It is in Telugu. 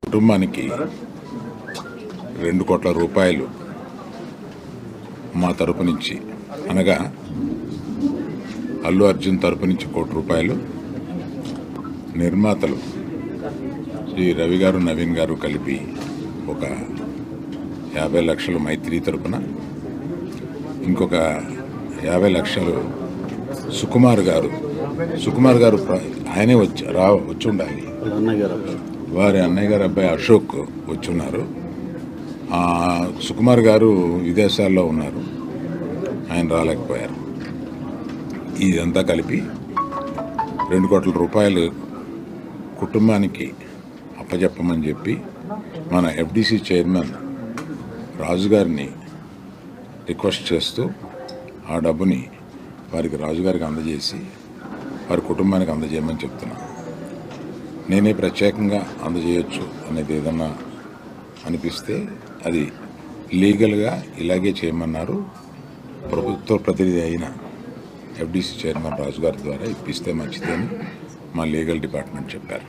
కుటుంబానికి 2 కోట్ల రూపాయలు మా తరపు నుంచి, అనగా అల్లు అర్జున్ తరపు నుంచి 1 కోటి రూపాయలు, నిర్మాతలు శ్రీ రవి గారు నవీన్ గారు కలిపి ఒక 50 లక్షలు మైత్రి తరపున, ఇంకొక 50 లక్షలు సుకుమార్ గారు ఆయనే వచ్చి ఉండాలి, వారి అన్నయ్య గారు అబ్బాయి అశోక్ వచ్చున్నారు. సుకుమార్ గారు విదేశాల్లో ఉన్నారు, ఆయన రాలేకపోయారు. ఇదంతా కలిపి 2 కోట్ల రూపాయలు కుటుంబానికి అప్పచెప్పమని చెప్పి మన ఎఫ్డిసి చైర్మన్ రాజు గారిని రిక్వెస్ట్ చేస్తూ ఆ డబ్బుని వారికి రాజుగారికి అందజేసి వారి కుటుంబానికి అందజేయమని చెప్తున్నాను. నేనే ప్రత్యేకంగా అందజేయచ్చు అనేది ఏదన్నా అనిపిస్తే అది లీగల్గా ఇలాగే చేయమన్నారు. ప్రభుత్వ ప్రతినిధి అయిన ఎఫ్డిసి చైర్మన్ రాజు గారి ద్వారా ఇప్పిస్తే మంచిదని మా లీగల్ డిపార్ట్మెంట్ చెప్పారు.